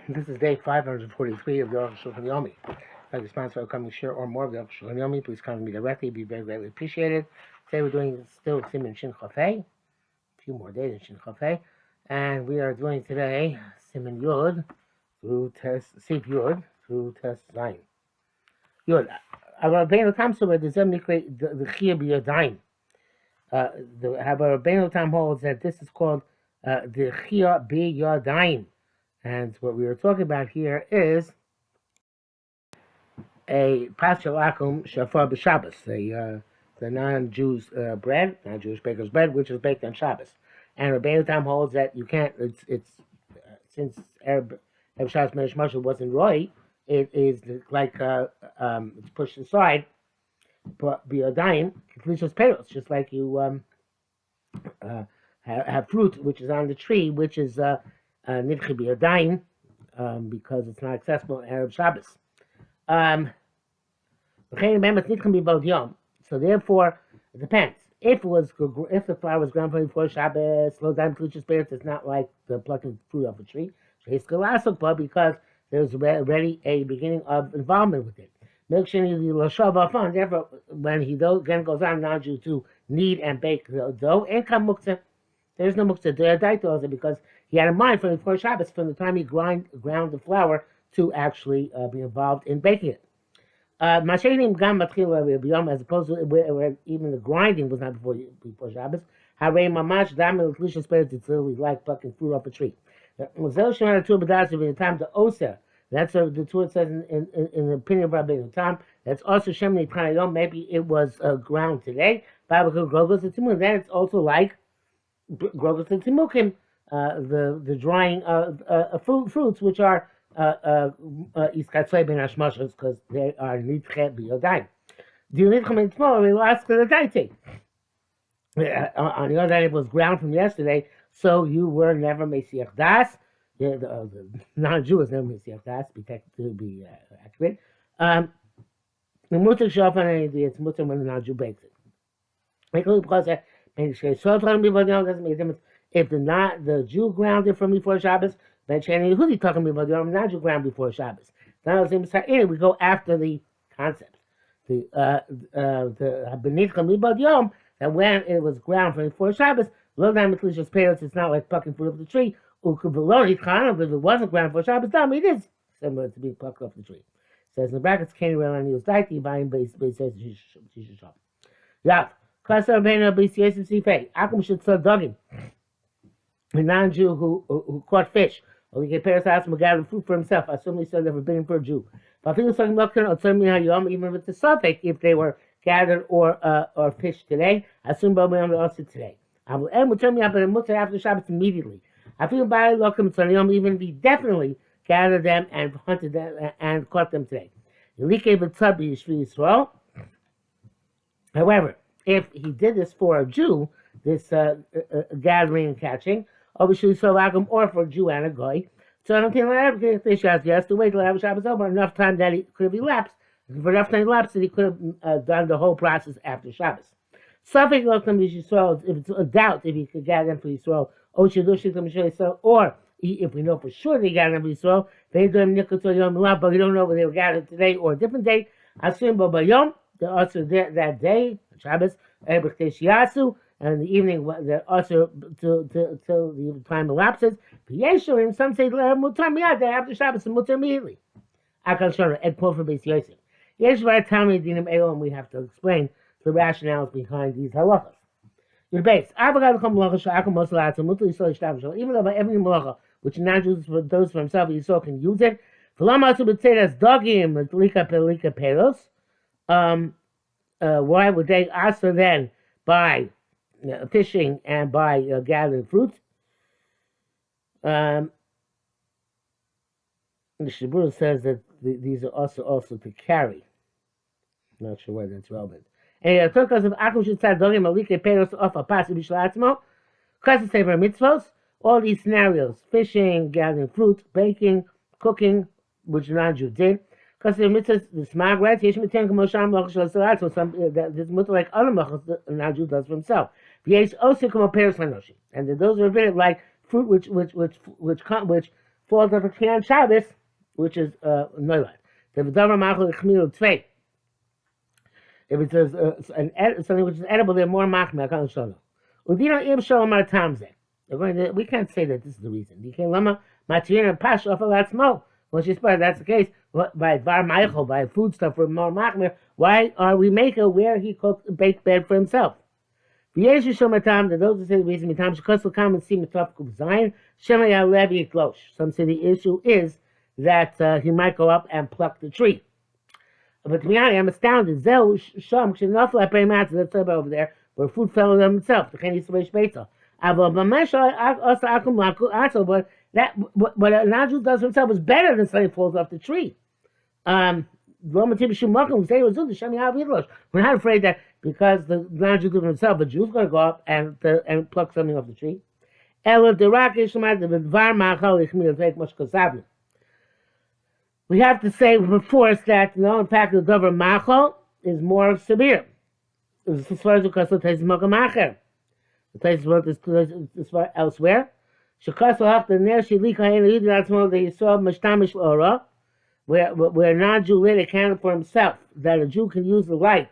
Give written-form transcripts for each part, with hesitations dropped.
This is day 543 of the Arukh HaShulchan Yomi. If you'd like to sponsor a coming share or more of the Arukh HaShulchan Yomi, please contact me directly. It'd be very greatly appreciated. Today we're doing still Siman Shin Chafei. A few more days in Shin Chafei. And we are doing today Siman Yud through Test Sif Yud through Test Zayin. Yud. Our Rabbeinu Tam said the Chiyah B'Yadayim. The Rabbeinu Tam holds that this is called the Chiyah B'Yadayim. And what we were talking about here is a Paschal Akum Shafar B'Shabbos, the non-Jews bread, non-Jewish baker's bread, which is baked on Shabbos. And Rabbeinu Tam holds that you can't. It's since Arab Shabbos Medrash Mashal wasn't Roy, it is like it's pushed aside. But B'Yadayim Kedusha's Peros, just like you have fruit which is on the tree, which is Nidchi B'Yadayim, because it's not accessible in Arab Shabbos. So therefore, it depends. If the flower was ground before Shabbos, slow down Kedusha's spirits, it's not like the plucking fruit off a tree. Because there's already a beginning of involvement with it. Therefore, when he again goes on now to knead and bake the dough, and come muktzah, there's no muktzah because he had in mind from before Shabbos, from the time he ground the flour to actually be involved in baking it. As opposed to where even the grinding was not before Shabbos. It's literally like plucking fruit off a tree. That's what the Torah says in the opinion of Rabbeinu Tam. That's also Shemini Tanayom. Maybe it was ground today. Then it's also like Grogos and Timukim, the drying of fruits, which are Iskatzei Ben Hashmashos, because they are Nidche B'Yadayim. Do you need to come tomorrow? We'll ask the Daite. On the other hand, it was ground from yesterday, so you were never Mesiach Das. The non-Jew is never Mesiach Das, to be accurate. The Mutter Shofan, it's Mutter when the non-Jew bakes it. Doesn't make a difference if the Jew ground it from before Shabbos. Ben Shani Yehudi talking about the non-Jew ground before Shabbos. Anyway, we go after the concept. The Yom, that when it was ground from before Shabbos, it's not like plucking fruit off the tree. If it wasn't ground for Shabbos, it is similar to being plucked off the tree. It says in the brackets, Candy Rail and News Daiti, buying base says Shishisham. Yav. Kasar Bena BCS Sifei. Akum should sell dogging. A non-Jew who caught fish. Or he get Paris asked him to gather food for himself. I assume he said they're forbidden for a Jew. But people talking about even if it's a suffix, if they were gathered or fished today, I assume Babylon also today. I will end with turn me up and mutter after Shabbos immediately. I feel by Lokum Tzaniom, even if he definitely gathered them and hunted them and caught them today. However, if he did this for a Jew, this gathering and catching, obviously so or for a Jew and a guy. So I don't think he has to wait till Shabbos over enough time that he could have elapsed. For enough time elapsed that he could have done the whole process after Shabbos. Something like them Yisrael, if it's a doubt if he could gather them for Yisrael, or if we know for sure they gathered them for Yisrael, they don't but we don't know whether they were gathered today or a different day. Assume Bayom, they're also there that day, Shabbos, and in the evening, they're also till the time elapses. Some say mutar miyad, they after Shabbos and mutar immediately. Akal Shana, Ed Paul for Beis Yosef. Yeshvar Tami Dinim Elo, and we have to explain the rationales behind these halachas. Your base, even though by every malacha, which non-Jews for those for himself, Yisrael can use it. Why would they answer then by fishing and by gathering fruit? The Shibur says that these are also to carry. Not sure whether that's relevant. And because of Akum should start dogging Malike Peros off a pass of Bishlatzmo, because favor mitzvos, all these scenarios, fishing, gathering fruit, baking, cooking, which non-Jew did, because the mitzvahs, the smag, right? Yesh mitzvah k'mosham malach shel so this mitzvah like other malachos the non-Jew does for himself. Yesh also k'mo Peros lanoshi, and those are a bit like fruit which falls off a tree on Shabbos, which is noilad. If it says something which is edible, they're more machmir. We can't say that this is the reason. Once you spot that's the case, by Var Michael, by food stuff for more machmir, why are we making where he cooked baked bread for himself? Those who say the reason some say the issue is that he might go up and pluck the tree. But to be honest, I'm astounded. Let's talk over there, where food fell on himself. But a non-Jew does himself is better than something falls off the tree. We're not afraid that because the non-Jew did himself, the Jew's going to go up and pluck something off the tree. We have to say before that no, in fact, the davar machal is more severe. As far as the kasel taste magamacher, the taste wrote this far elsewhere. Shekasel after ner shilika ein that's more the yisod mishtamish ora, where non-Jew lit a candle for himself, that a Jew can use the light.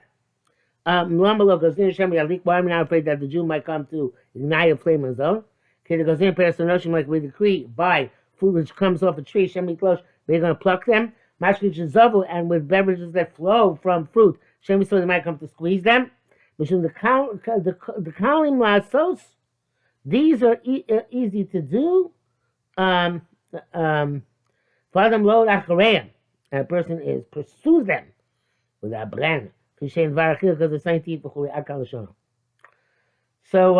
Why am I not afraid that the Jew might come to ignite a flame on his own? Like we decree by food which comes off a tree, we're going to pluck them, and with beverages that flow from fruit, so they might come to squeeze them. The kalim lasos, these are easy to do. For them load achareim, and a person pursues them without blend. Because it's 19 so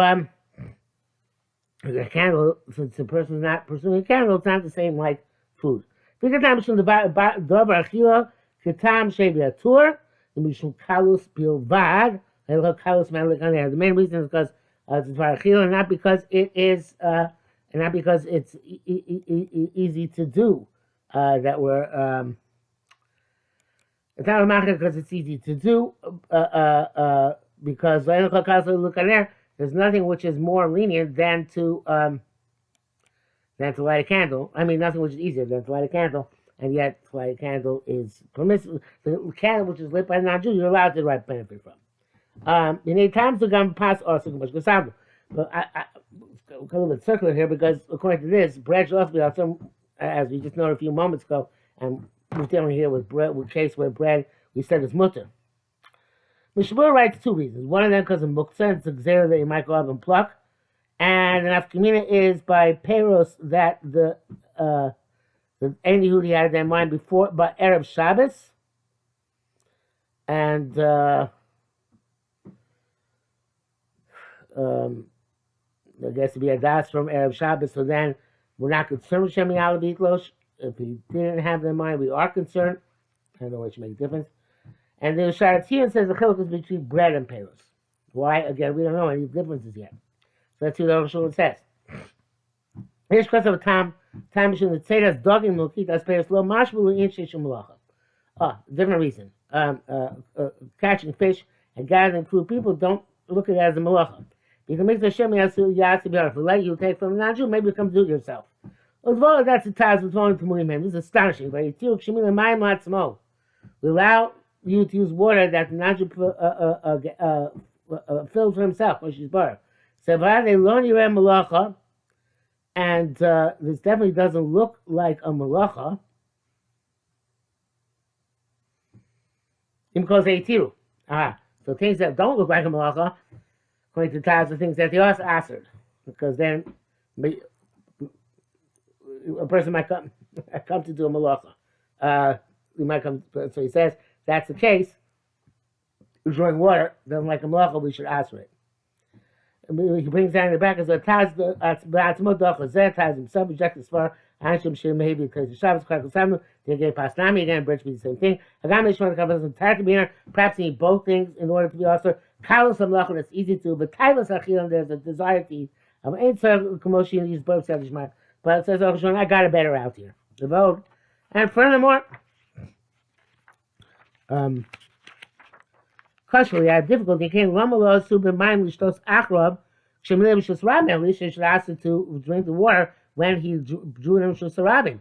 the candle, since the person is not pursuing a candle, it's not the same like food. The main reason is because it's varachila, not because it is, not because it's easy to do. That we're it's not a matter because it's easy to do. Because there's nothing which is more lenient than to light a candle. I mean, nothing which is easier than to light a candle, and yet to light a candle is permissible. The candle which is lit by a non-Jew, you're allowed to derive benefit from. You need times to come past or so much. But I a little bit circular here because according to this, bread should also be on some, as we just noted a few moments ago, and we're dealing here with bread, with case where bread we said is mutter. Mishabur writes two reasons. One of them because of muktzah, it's a gzera that you might go up and pluck. And an afkamina is by Peros that the Ein Yehudi had in mind before, but Erev Shabbos. And I guess to be a das from Erev Shabbos, so then we're not concerned with Shemi Alav Yitlosh. If he didn't have that in mind, we are concerned. I don't know what should make a difference. And the Sharatian says the chiluk is between bread and peros. Why? Again, we don't know any differences yet. So let's see what the Arukh HaShulchan says. Here's because of a time machine that say that's dogging milkit as peros lo mashbulu in sheshim malacha. Different reason. Catching fish and gathering fruit, people don't look at it as a malacha. Because it makes the Shem Yasu if you let you take from a non-Jew, maybe you come do it yourself. That's the Taz with only to Mulim. This is astonishing. We allow you to use water that the non-Jew fills for himself, which is bar. So they learn your malacha, and this definitely doesn't look like a malacha. Because they tiru. So things that don't look like a malacha, according to Taz, are things that they also answered. Because then a person might come to do a malacha. He might come, so he says, that's the case. Who's drawing water, doesn't like a malacha, we should answer it. And he brings that in the back as a Taz, Taz himself rejected as far. Anshim Shir maybe because the Shabbos Krakos Samnu, they gave Pasnami again, bridge be the same thing. Hagam Ishmael Kavas entire to be here, perhaps you need both things in order to be also Kalos Amlacha, that's easy to, but Tailas Achilan, there's a desire to eat. Ain't so commotion these both said Ishmael. But it says Arukh I got it better out here. The vote. And furthermore, culturally I have difficulty can't Lamala Subin Mind Lishtos Akrab, Shemle Shus Ramel, should ask it to drink the water when he drew them from Sarabim.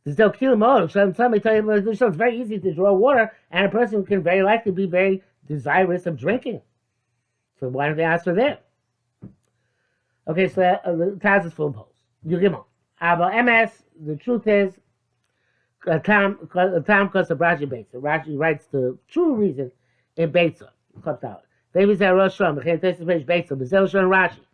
There's no kilimod. Somebody tell you it's very easy to draw water, and a person can very likely be very desirous of drinking. So why don't they ask for that? Okay, so the Taz is full of holes. You give them. About MS, the truth is, Tom because of Rashi Beitza. Rashi writes the true reason in Beitza. Baby said Rosh Hashanah. Okay, this is page Beitza. Bezel Shon Rashi.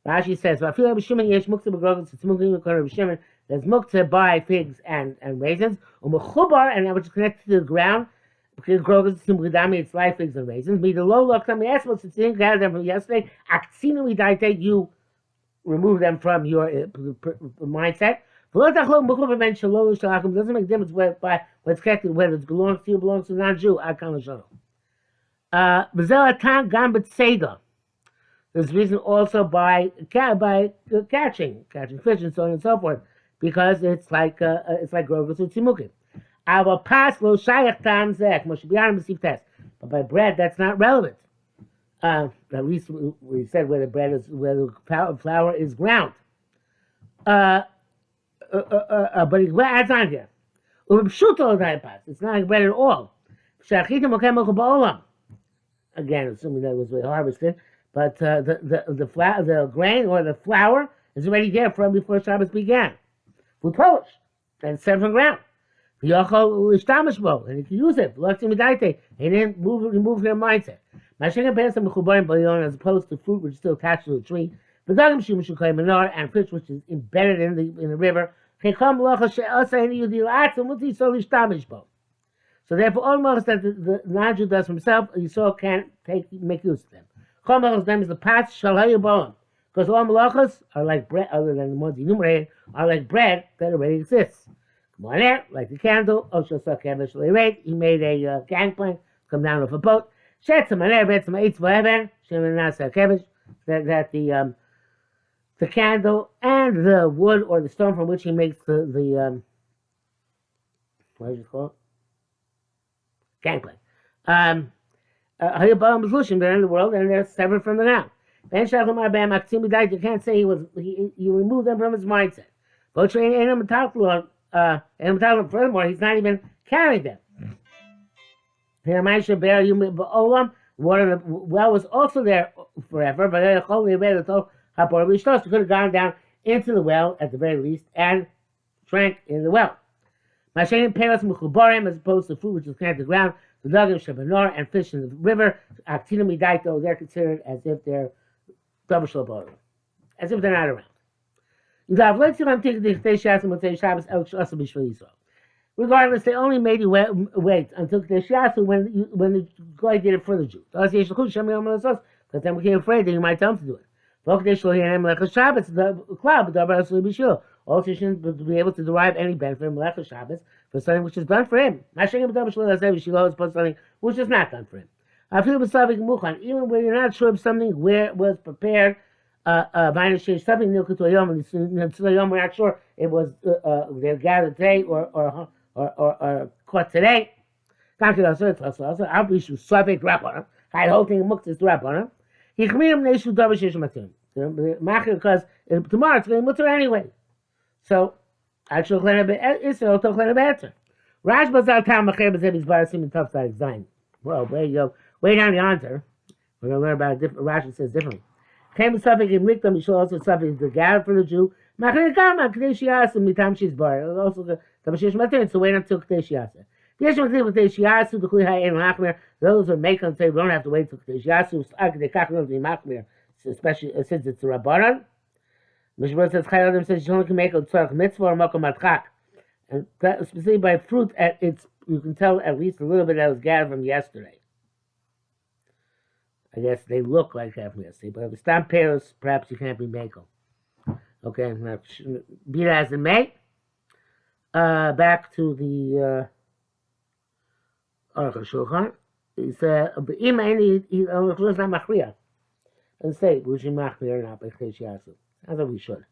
Rashi says, "I feel like Shimon yesh muktzah begrogos. It's muktzah begrogos Shimon. There's muktzah by figs and raisins. Umechubar, and that which is connected to the ground. Because grogos simchidami, it's live figs and raisins. Me the low look. Some asphalt. It's in gathered them from yesterday. Aktsinu midaite. You remove them from your mindset. It doesn't make a difference by what's connected, whether it belongs to you or belongs to a non-Jew. There's reason also by catching fish and so on and so forth, because it's like grogos utzimukim. Our pas lo shayach tam zek must be on the test, but by bread that's not relevant. At least we said where the flour is ground. But he adds on here. It's not like bread at all. Again, assuming that it was harvested, but the grain or the flour is already there from before Shabbos began. Food polish, and it's sent from ground. And you can use it. He didn't remove their mindset. As opposed to fruit which is still attached to the tree. And fish which is embedded in the river. So therefore, all malachas that the non-Jew does himself, Yisrael can't make use of them. Chol malachas them is the path shalhayu, because all malachas are like bread, other than the ones enumerated, are like bread that already exists. Come on there, like the candle. He made a gangplank, come down off a boat. That the candle and the wood or the stone from which he makes the what is it called? Gangplank. They're in the world and they're severed from the ground. You can't say he removed them from his mindset. Furthermore, he's not even carrying them. Water in the well was also there forever, but he could have gone down into the well at the very least and drank in the well. As opposed to food which is connected to the ground, the dugim shabanor and fish in the river, they're considered as if they're double shalabor, as if they're not around. Regardless, they only made you wait until Teshiasu when the guy did it for the Jew. Because then we became afraid that you might tell him to do it. Also, you shouldn't be able to derive any benefit from Melech Shabbos for something which is done for him. Something which is not done for him. Even when you're not sure of something where it was prepared, something new to a yom, we're not sure it was they're gathered today or caught today. I'll be Suffolk Rabbanim. I whole thing muktzah is Rabbanim. He committed nation davish matim. Because tomorrow it's going to mutter anyway. So I shall claim a bit. Israel to claim a better. Rash bazal tam macher bezebis barasim in tough side design. Well, there you go. Way down the answer. We're going to learn about it different. Rashi says differently. Came with Suffolk in Mikdam. You should also Suffolk the gathered for the Jew. Macher kama k'dei and mitam she's bar. Also the davish matim. So wait until k'dei shiasa. Those who make them say we don't have to wait for K'dei Shiasu, especially since it's a Rabbanan. Mishmar says Chayadim says you only can make a tzarech mitzvah or makom matchak, and that, specifically by fruit, you can tell at least a little bit that was gathered from yesterday. I guess they look like that from yesterday, but if it's not pears, perhaps you can't be makel. Okay, now be that as it may. Back to the. Arukh HaShulchan. He said, "Be'im any HaShulchan not machriya." And say, "We should machriya or not by K'dei Shiasu." I thought we should.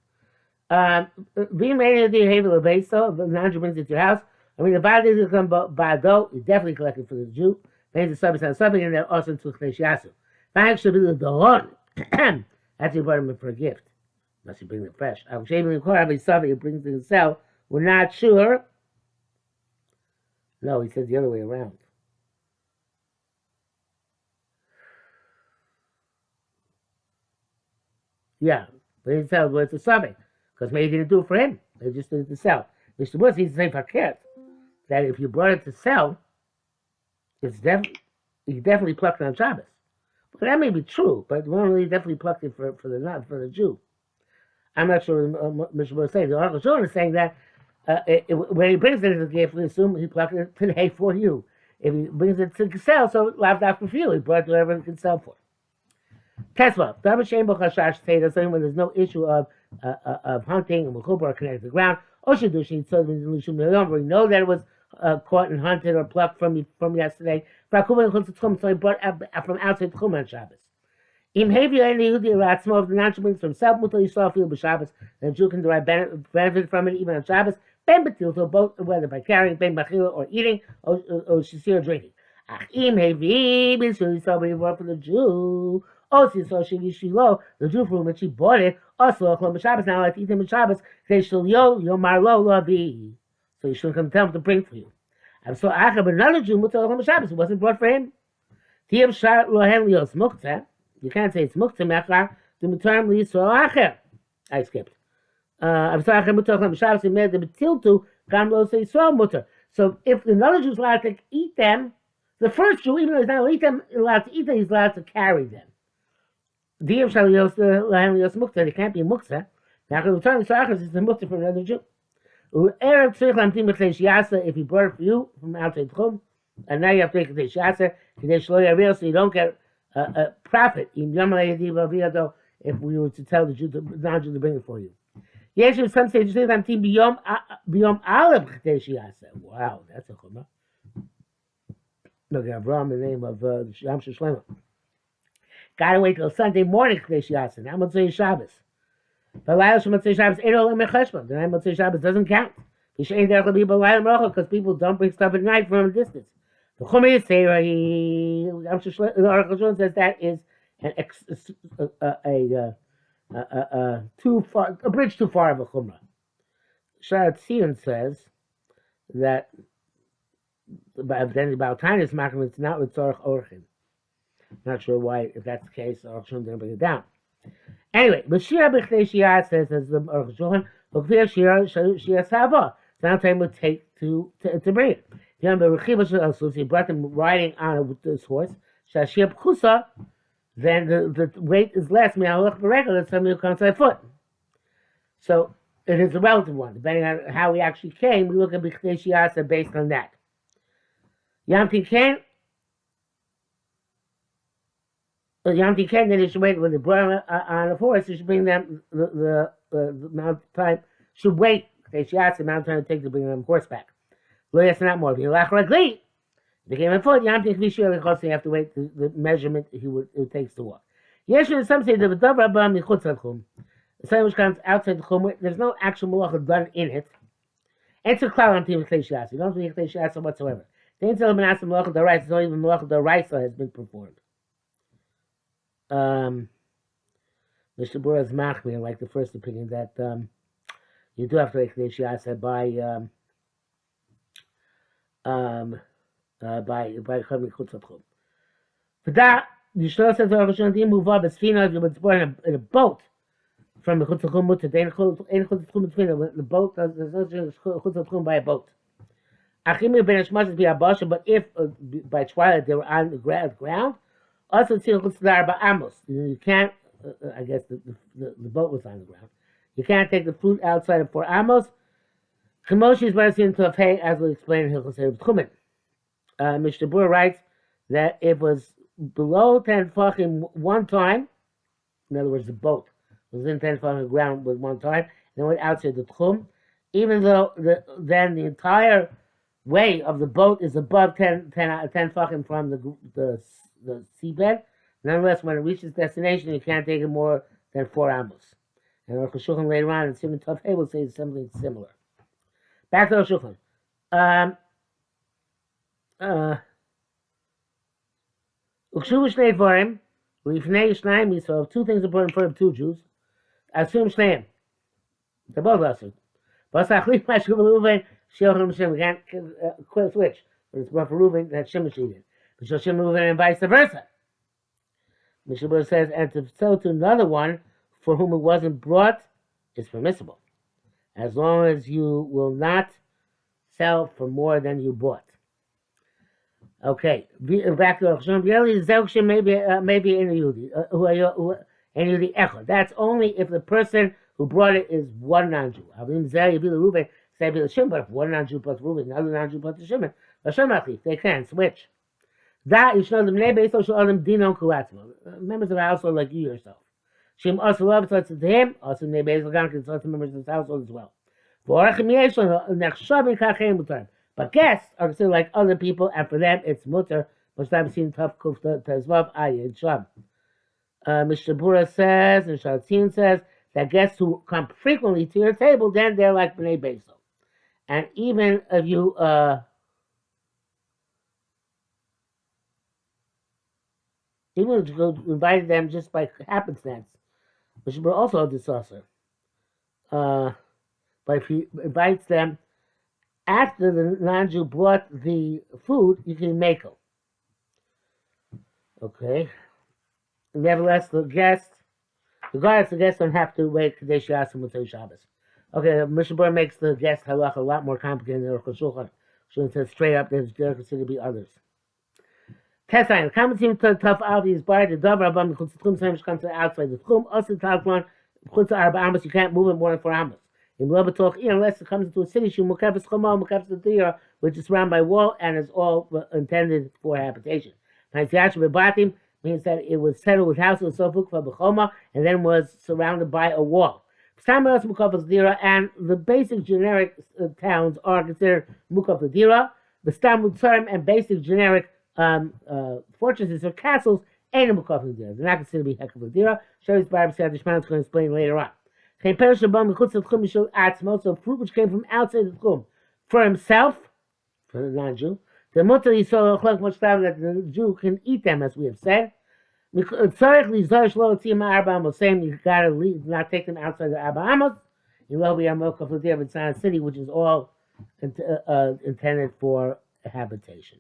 Be'im any the havel of the non-Jew brings it to your house. I mean, the body is come bado. You definitely collected for the Jew. Then the subject and something, and they're also to K'dei Shiasu. Thanks should be the doron. That's you brought him for a gift. Must he bring them fresh? He brings to the cell. We're not sure. No, he says the other way around. Yeah, but he tells well, it's a suffix because maybe he didn't do it for him. They just did it to sell. Mr. Bush needs to say fakert that if you brought it to sell, it's you definitely plucked it on Shabbos. But that may be true, but normally he definitely plucked it for the Jew. I'm not sure what Mr. Bush is saying. The Arukh HaShulchan is saying that when he brings it as a gift, we assume he plucked it today for you. If he brings it to sell, so laughed after for you. He brought whatever he can sell for. Tesla, when there's no issue of hunting and or connected to the ground. We know that it was caught and hunted or plucked from yesterday. So he brought from outside the Tchum on Shabbos. If the non-Jew brings from himself, the Jew can derive benefit from it even on Shabbos. So both whether by carrying, bachila, or eating, or shasir, or drinking. Somebody brought for the Jew. Oh, so the Jew from which she bought it, also Shabbos. Now let's eat him in Shabbos. They shall yomar lo lavi. So you shouldn't come tell him to bring for you. And so Achab, another Jew, mutal Shabbos, it wasn't brought for him. Tiyam shar lo hen lios muktzeh. You can't say it's muktzeh mechar. The mutarm li yisrael acher. I skipped. I'm sorry, Achab mutal Shabbos. He made the betiltu gam lo say yisrael mutar. So if another Jew is allowed to eat them, the first Jew, even though he's not allowed to eat them, he's allowed to carry them. Diyam shal lios lo hen lios muktzeh. It can't be muktzeh. Now, the mutarm li yisrael acher is the mutar for another Jew. If he brought it for you from outside Tchum, and now you have to take it to so you don't get a profit. If we were to tell the Jew, the non-Jew to bring it for you. Yes, in some stages, wow, that's a chumrah. Look at Abraham in the name of Yam Shlomo. Gotta wait till Sunday morning. Now I'm going to say Shabbos. The night Motzei Shabbos doesn't count. Because people don't bring stuff at night from a distance. The Arukh HaShulchan says that is a bridge too far of a chumrah. Sharat Sion says that then about Tainis Makam it's not with Tzorach Orchim. Not sure why, if that's the case, Arukh HaShulchan didn't bring it down. Anyway, B'shira b'chdei shiyah says as the Arukh HaShulchan, B'kvir shiyah sava. So now time would take to bring it. He brought them riding on this horse. Shashiyah b'chusa, then the weight is less. Me'alach b'regel, that's somebody who comes by foot. So it is a relative one. Depending on how he actually came, we look at b'chdei shiyah based on that. Yam Ken. Yom Ken, then you should wait when they brought them on a horse. You should bring them the amount of time. Should wait. They should ask the amount of time it takes to bring them horseback. Lo yes, not more. If you lack ragli, became a foot. Yom Ken, you have to wait the measurement it takes to walk. Yes, some say the v'dav rabba michutz l'chum. The sign which comes outside the chum, there's no actual malacha done in it. And so klal on tivik shas. You don't have to shas whatsoever. The ain't telling malacha d'oraisa. It's not even malacha d'oraisa has been performed. Mr. Boraz Machmir, like the first opinion, that you do have to make the Shiyasa by Chavmi Chutzatchum. For that, the Shlosh says Arukh HaShulchan move up as Fina if you were born in a boat from the Chutzatchum Mutter. They ain't Chutzatchum between the boat. There's no Chutzatchum by a boat. Achim ben Hashmash is be Abasha, but if by twilight they were on the ground. Also, you can't, I guess the boat was on the ground. You can't take the fruit outside of 4 amos. Chemoshi is better seen to have hay, as we'll explain in Hilchos Tchumen. Mr. Bur writes that it was below 10 fachim one time, in other words, the boat was in 10 fachim on the ground with one time, and then went outside the Tchum, even though then the entire way of the boat is above 10 fachim from the seabed. Nonetheless, when it reaches destination, you can't take it more than 4 amos. And Arukh HaShulchan later on in Simon Tov Hey will say something similar. Back to Arukh HaShulchan. Ukshuv shnei dvarim, lifnei shnayim. So 2 things important in front of 2 Jews. Assume shneim. They're both asur. Vasachli Mashku Reuven Shilchim Shem again. Quick switch. But it's rough for Reuven that Shimon did. But Shilchim Reuven and vice versa. Mishnah says, and to sell to another one for whom it wasn't brought is permissible, as long as you will not sell for more than you bought. Okay, back to Arukh HaShulchan. Maybe in the Yehudi Echad. That's only if the person who brought it is one non-Jew. But if one non-Jew plus Reuven, another non-Jew plus the Shimon, they can switch. Members of the household like you yourself. Shem also loves to him, also members of his household as well. But guests are considered like other people, and for them it's mutter. Mishnah Bura says, and Shaltin says, that guests who come frequently to your table, then they're like Bnei Beisel. And even if you invited them just by happenstance, which were also a disasser. But if he invites them after the non-Jew brought the food, you can make them. Okay. Nevertheless, regardless, the guests don't have to wait Kadesh Yassim until Shabbos. Okay, Mishnah makes the guest halach a lot more complicated than Arukh HaShulchan. Shulchan says straight up they're considered to be others. Tesai, the common team to tough out is by the davar abam the chutz tchum comes to outside the tchum. Also, talkman chutz arba amos. You can't move it more than 4 amos. In Lobatok, unless it comes into a city, mukafes choma, mukafes the tira, which is surrounded by wall and is all intended for habitation. Bebatim means that it was settled with houses so fukva b'choma and then was surrounded by a wall. And the basic generic towns are considered mukaf dira. The stam mutzarim and basic generic fortresses or castles ain't a mukaf dira. They're not considered to be hekav dira. Shavis Barab said the Shman is going to explain later on. So fruit which came from outside the tchum for himself, for the non-Jew, the mutter yisrael much time that the Jew can eat them, as we have said. You gotta not take them outside the Arba Amos. You will be a Mocha for the city, which is all intended for habitation.